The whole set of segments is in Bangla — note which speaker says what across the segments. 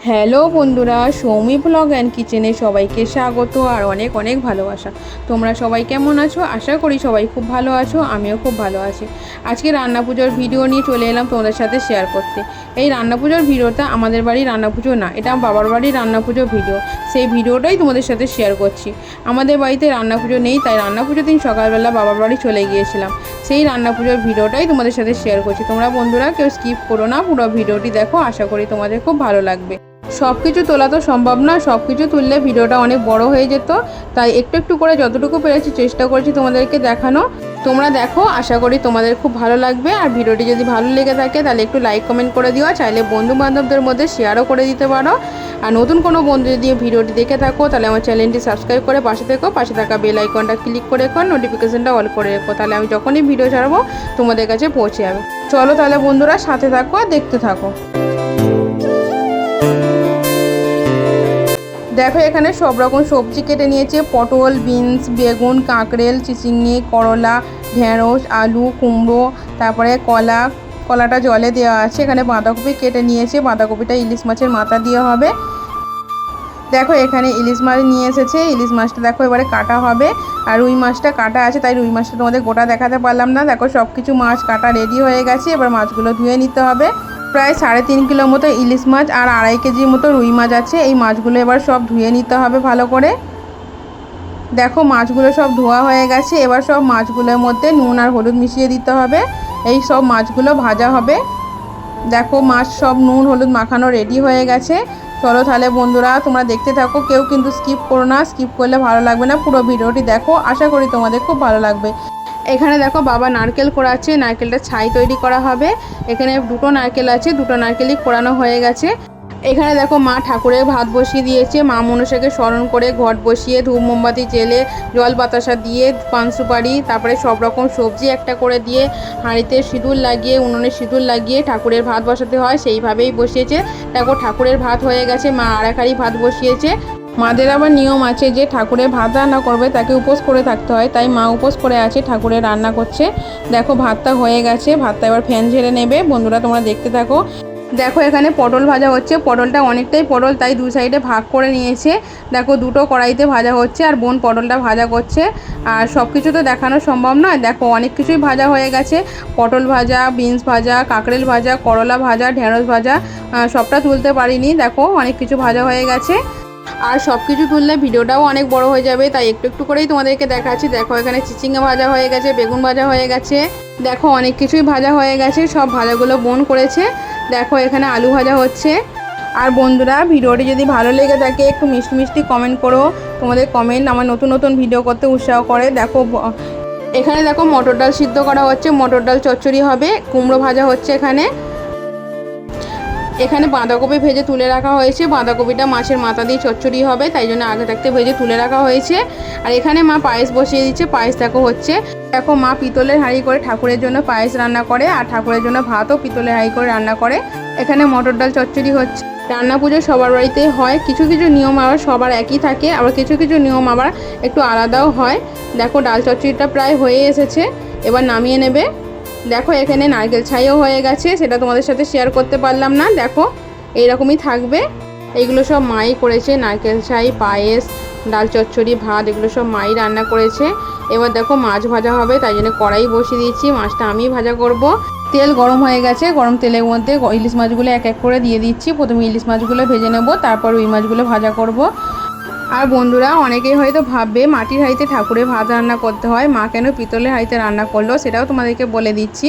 Speaker 1: হ্যালো বন্ধুরা, সৌমি ব্লগ অ্যান্ড কিচেনে সবাইকে স্বাগত আর অনেক অনেক ভালোবাসা। তোমরা সবাই কেমন আছো? আশা করি সবাই খুব ভালো আছো, আমিও খুব ভালো আছি। আজকে রান্না পুজোর ভিডিও নিয়ে চলে এলাম তোমাদের সাথে শেয়ার করতে। এই রান্না পুজোর ভিডিওটা আমাদের বাড়ির রান্না পুজো না, এটা বাবার বাড়ির রান্না পুজো ভিডিও। সেই ভিডিওটাই তোমাদের সাথে শেয়ার করছি। আমাদের বাড়িতে রান্না পুজো নেই, তাই রান্না পুজোর দিন সকালবেলা বাবার বাড়ি চলে গিয়েছিলাম। সেই রান্না পুজোর ভিডিওটাই তোমাদের সাথে শেয়ার করছি। তোমরা বন্ধুরা কেউ স্কিপ করো না, পুরো ভিডিওটি দেখো, আশা করি তোমাদের খুব ভালো লাগবে। সব কিছু তোলা তো সম্ভব না, সব কিছু তুললে ভিডিওটা অনেক বড় হয়ে যেত, তাই একটু একটু করে যতটুকু পেরেছি চেষ্টা করেছি তোমাদেরকে দেখানো। তোমরা দেখো, আশা করি তোমাদের খুব ভালো লাগবে। আর ভিডিওটি যদি ভালো লেগে থাকে তাহলে একটু লাইক কমেন্ট করে দিও, চাইলে বন্ধু বান্ধবদের মধ্যে শেয়ারও করে দিতে পারো। আর নতুন কোনো বন্ধু যদি ভিডিওটি দেখে থাকো তাহলে আমার চ্যানেলটি সাবস্ক্রাইব করে পাশে থেকো, পাশে থাকা বেল আইকনটা ক্লিক করে রেখো, নোটিফিকেশনটা অল করে রেখো, তাহলে আমি যখনই ভিডিও ছাড়বো তোমাদের কাছে পৌঁছে যাবে। চলো তাহলে বন্ধুরা, সাথে থাকো আর দেখতে থাকো। দেখো এখানে সব রকম সবজি কেটে নিয়েছে, পটল, বিনস, বেগুন, কাঁকরেল, চিচিঙে, করলা, ঢেঁড়স, আলু, কুমড়ো, তারপরে কলাটা জলে দেওয়া আছে। এখানে বাঁধাকপি কেটে নিয়েছে, বাঁধাকপিটা ইলিশ মাছের মাথা দিয়ে হবে। দেখো এখানে ইলিশ মাছ নিয়ে এসেছে, ইলিশ মাছটা দেখো এবারে কাটা হবে। আর রুই মাছটা কাটা আছে, তাই রুই মাছটা তোমাদের গোটা দেখাতে পারলাম না। দেখো সব কিছু মাছ কাটা রেডি হয়ে গেছে, এবার মাছগুলো ধুয়ে নিতে হবে। প্রায় 3.5 কিলো মতো ইলিশ মাছ আর 2.5 কেজির মতো রুই মাছ আছে। এই মাছগুলো এবার সব ধুয়ে নিতে হবে ভালো করে। দেখো মাছগুলো সব ধোয়া হয়ে গেছে, এবার সব মাছগুলোর মধ্যে নুন আর হলুদ মিশিয়ে দিতে হবে। এই সব মাছগুলো ভাজা হবে। দেখো মাছ সব নুন হলুদ মাখানো রেডি হয়ে গেছে। চলো তাহলে বন্ধুরা তোমরা দেখতে থাকো, কেউ কিন্তু স্কিপ করো না, স্কিপ করলে ভালো লাগবে না। পুরো ভিডিওটি দেখো, আশা করি তোমাদের খুব ভালো লাগবে। এখানে দেখো বাবা নারকেল কোড়াচ্ছে, নারকেলটা ছাই তৈরি করা হবে। এখানে 2টো নারকেল আছে, 2টো নারকেলই কোড়ানো হয়ে গেছে। এখানে দেখো মা ঠাকুরের ভাত বসিয়ে দিয়েছে, মা মনসাকে স্মরণ করে ঘট বসিয়ে ধূপ মোমবাতি জেলে জল বাতাসা দিয়ে পান সুপারি তারপরে সব রকম সবজি একটা করে দিয়ে হাঁড়িতে সিঁদুর লাগিয়ে উনুনে সিঁদুর লাগিয়ে ঠাকুরের ভাত বসাতে হয়, সেইভাবেই বসিয়েছে। দেখো ঠাকুরের ভাত হয়ে গেছে, মা আর এক হাঁড়ি ভাত বসিয়েছে। মাদের আবার নিয়ম আছে যে ঠাকুরের ভাত রান্না করবে তাকে উপোস করে থাকতে হয়, তাই মা উপোস করে আছে, ঠাকুরের রান্না করছে। দেখো ভাতটা হয়ে গেছে, ভাতটা এবার ফ্যান ঝেড়ে নেবে। বন্ধুরা তোমরা দেখতে থাকো। দেখো এখানে পটল ভাজা হচ্ছে, পটলটা অনেকটাই পটল, তাই 2 সাইডে ভাগ করে নিয়েছে। দেখো 2টো কড়াইতে ভাজা হচ্ছে আর বোন পটলটা ভাজা করছে। আর সব কিছু তো দেখানো সম্ভব নয়, দেখো অনেক কিছুই ভাজা হয়ে গেছে। পটল ভাজা, বিনস ভাজা, কাঁকরেল ভাজা, করলা ভাজা, ঢেঁড়স ভাজা, সবটা তুলতে পারিনি। দেখো অনেক কিছু ভাজা হয়ে গেছে। আর সব কিছু তুললে ভিডিওটাও অনেক বড় হয়ে যাবে, তাই একটু একটু করেই তোমাদেরকে দেখাচ্ছি। দেখো এখানে চিচিঙ্গা ভাজা হয়ে গেছে, বেগুন ভাজা হয়ে গেছে। দেখো অনেক কিছুই ভাজা হয়ে গেছে, সব ভাজাগুলো বোন করেছে। দেখো এখানে আলু ভাজা হচ্ছে। আর বন্ধুরা ভিডিওটি যদি ভালো লেগে থাকে একটু মিষ্টি মিষ্টি কমেন্ট করো, তোমাদের কমেন্ট আমার নতুন নতুন ভিডিও করতে উৎসাহ করে। দেখো এখানে দেখো মটর ডাল সিদ্ধ করা হচ্ছে, মটর ডাল চচ্চড়ি হবে। কুমড়ো ভাজা হচ্ছে এখানে। এখানে বাঁধাকপি ভেজে তুলে রাখা হয়েছে, বাঁধাকপিটা মাছের মাথা দিয়ে চচ্চড়ি হবে, তাই জন্য আগে থাকতে ভেজে তুলে রাখা হয়েছে। আর এখানে মা পায়েস বসিয়ে দিচ্ছে, পায়েস দেখো হচ্ছে। দেখো মা পিতলের হাঁড়ি করে ঠাকুরের জন্য পায়েস রান্না করে, আর ঠাকুরের জন্য ভাতও পিতলের হাঁড়ি করে রান্না করে। এখানে মটর ডাল চচ্চড়ি হচ্ছে। রান্না পুজো সবার বাড়িতেই হয়, কিছু কিছু নিয়ম আবার সবার একই থাকে, আবার কিছু কিছু নিয়ম আবার একটু আলাদাও হয়। দেখো ডাল চচ্চড়িটা প্রায় হয়ে এসেছে, এবার নামিয়ে নেবে। দেখো এখানে নারকেল ছাইও হয়ে গেছে, সেটা তোমাদের সাথে শেয়ার করতে পারলাম না। দেখো এইরকমই থাকবে। এইগুলো সব মাই করেছে, নারকেল ছাই, পায়েস, ডাল চচ্চড়ি, ভাত, এগুলো সব মাই রান্না করেছে। এবার দেখো মাছ ভাজা হবে, তাই জন্য কড়াই বসিয়ে দিয়েছি, মাছটা আমি ভাজা করব। তেল গরম হয়ে গেছে, গরম তেলের মধ্যে ইলিশ মাছগুলো এক এক করে দিয়ে দিচ্ছি। প্রথমে ইলিশ মাছগুলো ভেজে নেব, তারপর ওই মাছগুলো ভাজা করব। আর বন্ধুরা অনেকেই হয়তো ভাববে মাটির হাঁড়িতে ঠাকুরের ভাত রান্না করতে হয়, মা কেন পিতলের হাঁড়িতে রান্না করলো, সেটাও তোমাদেরকে বলে দিচ্ছি।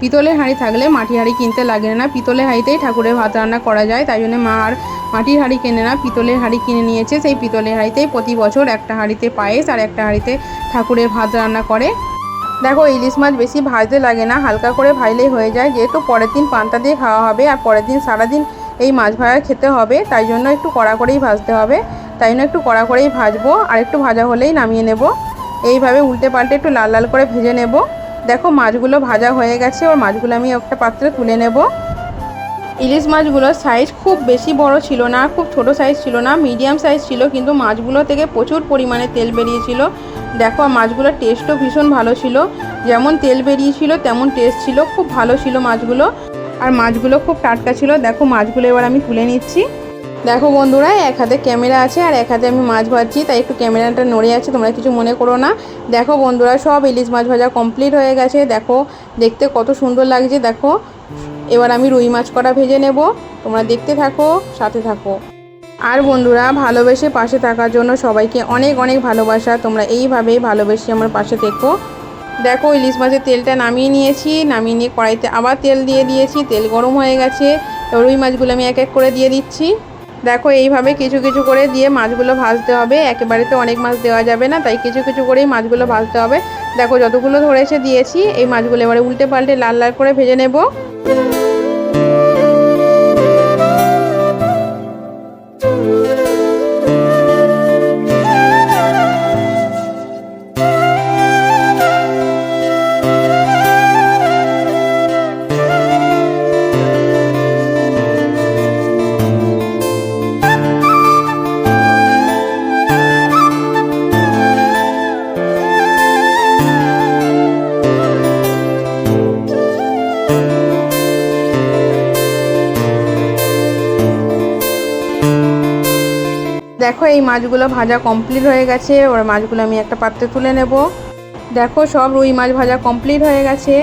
Speaker 1: পিতলের হাঁড়ি থাকলে মাটির হাঁড়ি কিনতে লাগে না, পিতলের হাঁড়িতেই ঠাকুরের ভাত রান্না করা যায়, তাই জন্য মা আর মাটির হাঁড়ি কেনে না, পিতলের হাঁড়ি কিনে নিয়েছে। সেই পিতলের হাঁড়িতেই প্রতি বছর একটা হাঁড়িতে পায়েস আর একটা হাঁড়িতে ঠাকুরের ভাত রান্না করে। দেখো ইলিশ মাছ বেশি ভাজতে লাগে না, হালকা করে ভাজলেই হয়ে যায়, যেহেতু পরের দিন পান্তা দিয়ে খাওয়া হবে আর পরের দিন সারাদিন এই মাছ ভাজা খেতে হবে, তাই জন্য একটু কড়া করেই ভাজতে হবে। তাই জন্য একটু কড়া করেই ভাজবো, আর একটু ভাজা হলেই নামিয়ে নেব। এইভাবে উল্টে পাল্টে একটু লাল লাল করে ভেজে নেব। দেখো মাছগুলো ভাজা হয়ে গেছে, আর মাছগুলো আমি একটা পাত্রে তুলে নেব। ইলিশ মাছগুলোর সাইজ খুব বেশি বড় ছিল না, খুব ছোট সাইজ ছিল না, মিডিয়াম সাইজ ছিল, কিন্তু মাছগুলো থেকে প্রচুর পরিমাণে তেল বেরিয়েছিল। দেখো মাছগুলোর টেস্টও ভীষণ ভালো ছিল, যেমন তেল বেরিয়েছিল তেমন টেস্ট ছিল, খুব ভালো ছিল মাছগুলো। আর মাছগুলো খুব টাটকা ছিল। দেখো মাছগুলো এবার আমি তুলে নিচ্ছি। দেখো বন্ধুরা, এক হাতে ক্যামেরা আছে আর এক হাতে আমি মাছ ভাজছি, তাই একটু ক্যামেরাটা নড়ে আছে, তোমরা কিছু মনে করো না। দেখো বন্ধুরা, সব ইলিশ মাছ ভাজা কমপ্লিট হয়ে গেছে। দেখো দেখতে কত সুন্দর লাগছে। দেখো এবার আমি রুই মাছ করা ভেজে নেব, তোমরা দেখতে থাকো, সাথে থাকো। আর বন্ধুরা, ভালোবেসে পাশে থাকার জন্য সবাইকে অনেক অনেক ভালোবাসা। তোমরা এইভাবেই ভালোবেসে আমার পাশে থেকো। দেখো ইলিশ মাছের তেলটা নামিয়ে নিয়েছি, নামিয়ে নিয়ে কড়াইতে আবার তেল দিয়ে দিয়েছি, তেল গরম হয়ে গেছে। রুই মাছগুলো আমি এক এক করে দিয়ে দিচ্ছি। দেখো এইভাবে কিছু কিছু করে দিয়ে মাছগুলো ভাজতে হবে, একেবারে তো অনেক মাছ দেওয়া যাবে না, তাই কিছু কিছু করেই মাছগুলো ভাজতে হবে। দেখো যতগুলো ধরেছে দিয়েছি, এই মাছগুলো এবারে উল্টে পাল্টে লাল লাল করে ভেজে নেব। দেখো এই মাছগুলো ভাজা কমপ্লিট হয়ে গেছে, এবার মাছগুলো আমি একটা পাত্রে তুলে নেব। দেখো সব রুই মাছ ভাজা কমপ্লিট হয়ে গেছে।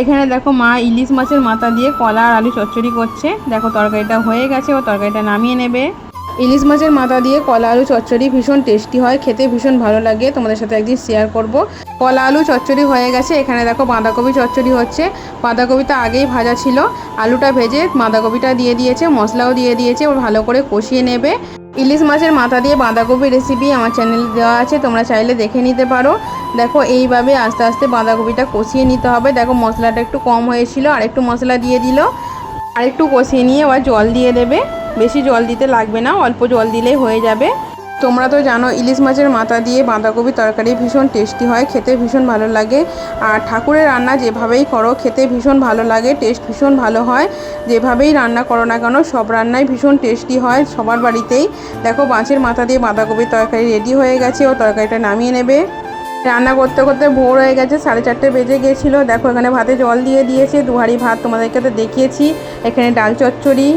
Speaker 1: এখানে দেখো মা ইলিশ মাছের মাথা দিয়ে কলা আর আলু চচ্চড়ি করছে। দেখো তরকারিটা হয়ে গেছে, ও তরকারিটা নামিয়ে নেবে। ইলিশ মাছের মাথা দিয়ে কলা আলু চচ্চড়ি ভীষণ টেস্টি হয়, খেতে ভীষণ ভালো লাগে, তোমাদের সাথে একদিন শেয়ার করব। কলা আলু চচ্চড়ি হয়ে গেছে। এখানে দেখো বাঁধাকপি চচ্চড়ি হচ্ছে। বাঁধাকপিটা আগেই ভাজা ছিল, আলুটা ভেজে বাঁধাকপিটা দিয়ে দিয়েছে, মশলাও দিয়ে দিয়েছে, ওর ভালো করে কষিয়ে নেবে। ইলিশ মাছের মাথা দিয়ে বাঁধাকপির রেসিপি আমার চ্যানেলে দেওয়া আছে, তোমরা চাইলে দেখে নিতে পারো। দেখো এইভাবে আস্তে আস্তে বাঁধাকপিটা কষিয়ে নিতে হবে। দেখো মশলাটা একটু কম হয়েছিল, আর একটু মশলা দিয়ে দিল, আর একটু কষিয়ে নিয়ে আবার জল দিয়ে দেবে। বেশি জল দিতে লাগবে না, অল্প জল দিলেই হয়ে যাবে। তোমরা তো জানো ইলিশ মাছের মাথা দিয়ে বাঁধাকপি তরকারি ভীষণ টেস্টি হয়, খেতে ভীষণ ভালো লাগে। আর ঠাকুরের রান্না যেভাবেই করো খেতে ভীষণ ভালো লাগে, টেস্ট ভীষণ ভালো হয়। যেভাবেই রান্না করো না কেন সব রান্নাই ভীষণ টেস্টি হয় সবার বাড়িতেই। দেখো মাছের মাথা দিয়ে বাঁধাকপির তরকারি রেডি হয়ে গেছে, ও তরকারিটা নামিয়ে নেবে। রান্না করতে করতে ভোর হয়ে গেছে, 4:30 বেজে গিয়েছিলো। দেখো এখানে ভাতে জল দিয়ে দিয়েছে, 2 হাঁড়ি ভাত তোমাদেরকে তো দেখিয়েছি। এখানে ডাল চচ্চড়ি,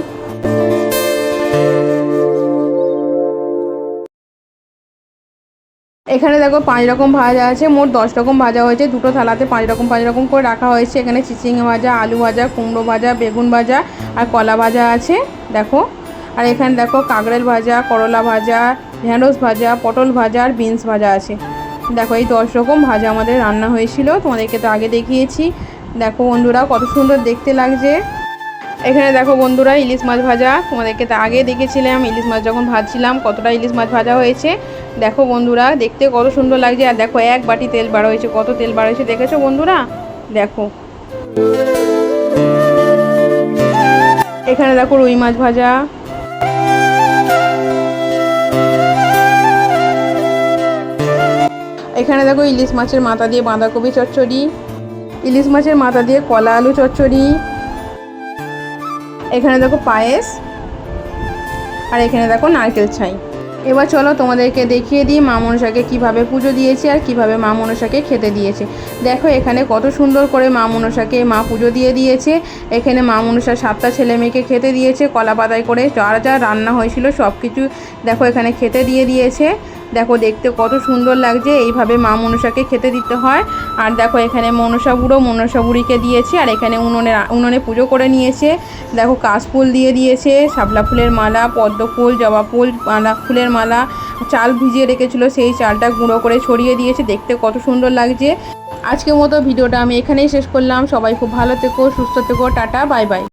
Speaker 1: এখানে দেখো 5 রকম ভাজা আছে, মোট 10 রকম ভাজা হয়েছে। দুটো থালাতে 5 রকম করে রাখা হয়েছে। এখানে চিচিঙ্গা ভাজা, আলু ভাজা, কুমড়ো ভাজা, বেগুন ভাজা আর কলা ভাজা আছে। দেখো আর এখানে দেখো কাঁকরেল ভাজা, করলা ভাজা, ঢেঁড়স ভাজা, পটল ভাজা আর বিনস ভাজা আছে। দেখো এই 10 রকম ভাজা আমাদের রান্না হয়েছিল, তোমাদেরকে তো আগে দেখিয়েছি। দেখো বন্ধুরা কত সুন্দর দেখতে লাগছে। এখানে দেখো বন্ধুরা ইলিশ মাছ ভাজা, তোমাদেরকে তো আগে দেখেছিলাম ইলিশ মাছ যখন ভাজছিলাম কতটা ইলিশ মাছ ভাজা হয়েছে। দেখো বন্ধুরা দেখতে কত সুন্দর লাগছে। আর দেখো 1 বাটি তেল বার হয়েছে, কত তেল বার হয়েছে দেখেছো বন্ধুরা। দেখো এখানে দেখো রুই মাছ ভাজা, এখানে দেখো ইলিশ মাছের মাথা দিয়ে বাঁধাকপি চচ্চড়ি, ইলিশ মাছের মাথা দিয়ে কলা আলু চচ্চড়ি, এখানে দেখো পায়েস, আর এখানে দেখো নারকেল ছাই। এবার চলো তোমাদেরকে দেখিয়ে দিই মা মনসাকে কীভাবে পুজো দিয়েছে আর কিভাবে মা মনসাকে খেতে দিয়েছে। দেখো এখানে কত সুন্দর করে মা মনসাকে মা পুজো দিয়ে দিয়েছে। এখানে মা মনসার 7টা ছেলে মেয়েকে খেতে দিয়েছে, কলা পাতায় করে যা রান্না হয়েছিল সব কিছু দেখো এখানে খেতে দিয়ে দিয়েছে। দেখো দেখতে কত সুন্দর লাগছে, এইভাবে মা মনসাকে খেতে দিতে হয়। আর দেখো এখানে মনসা বুড়ো মনসা বুড়িকে দিয়েছে, আর এখানে উনুনে পুজো করে নিয়েছে। দেখো কাশফুল দিয়ে দিয়েছে, শাপলা ফুলের মালা, পদ্ম ফুল, জবা ফুল, মালা ফুলের মালা, চাল ভিজিয়ে রেখেছিল সেই চালটা গুঁড়ো করে ছড়িয়ে দিয়েছে। দেখতে কত সুন্দর লাগছে। আজকের মতো ভিডিওটা আমি এখানেই শেষ করলাম। সবাই খুব ভালো থেকো, সুস্থ থেকো, টাটা, বাই বাই।